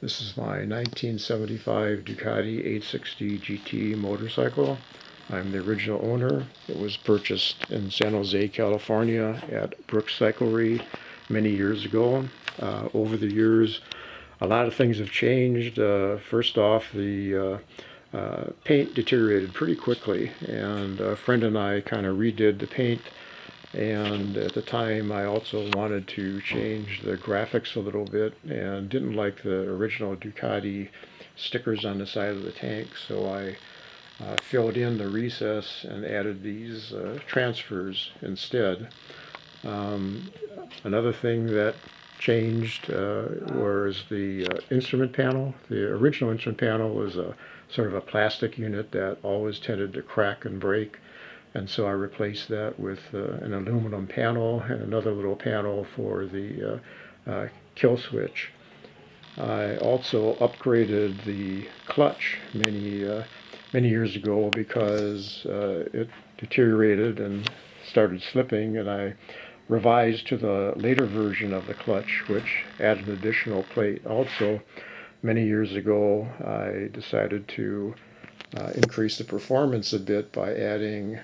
This is my 1975 Ducati 860 GT motorcycle. I'm the original owner. It was purchased in San Jose, California at Brooks Cyclery many years ago. Over the years, a lot of things have changed. First off, the paint deteriorated pretty quickly, and a friend and I kind of redid the paint. And at the time, I also wanted to change the graphics a little bit and didn't like the original Ducati stickers on the side of the tank, so I filled in the recess and added these transfers instead. Another thing that changed was the instrument panel. The original instrument panel was a sort of a plastic unit that always tended to crack and break. And so I replaced that with an aluminum panel and another little panel for the kill switch. I also upgraded the clutch many years ago because it deteriorated and started slipping, and I revised to the later version of the clutch, which added an additional plate. Also, many years ago, I decided to increase the performance a bit by adding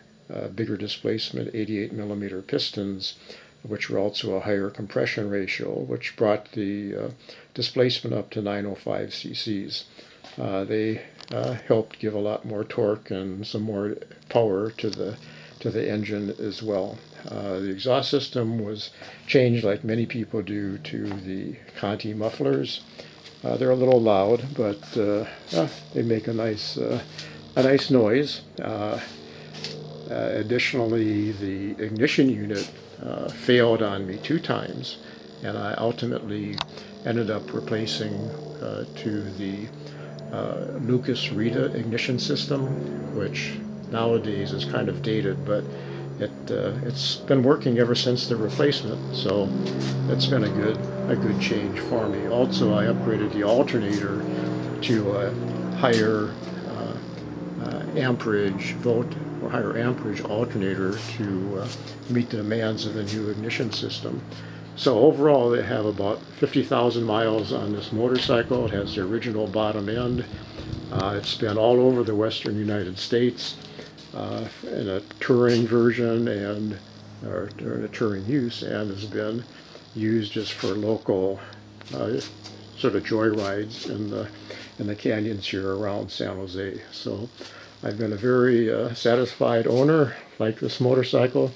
bigger displacement 88 millimeter pistons, which were also a higher compression ratio, which brought the displacement up to 905 cc's. They helped give a lot more torque and some more power to the engine as well. The exhaust system was changed, like many people do, to the Conti mufflers. They're a little loud, but they make a nice noise. Additionally, the ignition unit failed on me 2 times, and I ultimately ended up replacing to the Lucas Rita ignition system, which nowadays is kind of dated, but it's been working ever since the replacement, so it's been a good change for me. Also, I upgraded the alternator to a higher amperage or higher amperage alternator to meet the demands of the new ignition system. So overall, they have about 50,000 miles on this motorcycle. It has the original bottom end. It's been all over the western United States in a touring version or in a touring use, and has been used just for local sort of joyrides in the canyons here around San Jose. So I've been a very satisfied owner, like this motorcycle,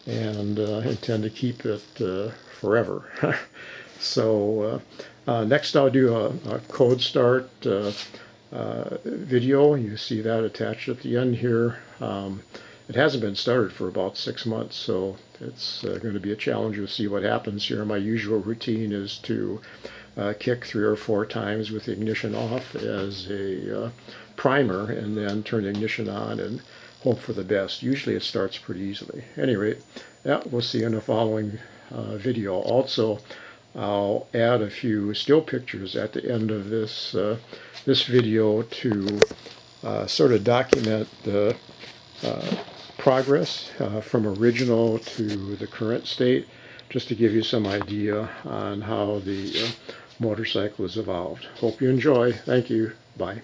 and intend to keep it forever. So next I'll do a code start video. You see that attached at the end here. It hasn't been started for about 6 months, so it's going to be a challenge to see what happens here. My usual routine is to kick 3 or 4 times with the ignition off as a primer, and then turn the ignition on and hope for the best. Usually it starts pretty easily. At any rate, yeah, we'll see you in the following video. Also, I'll add a few still pictures at the end of this video to sort of document the progress from original to the current state, just to give you some idea on how the motorcycle has evolved. Hope you enjoy. Thank you. Bye.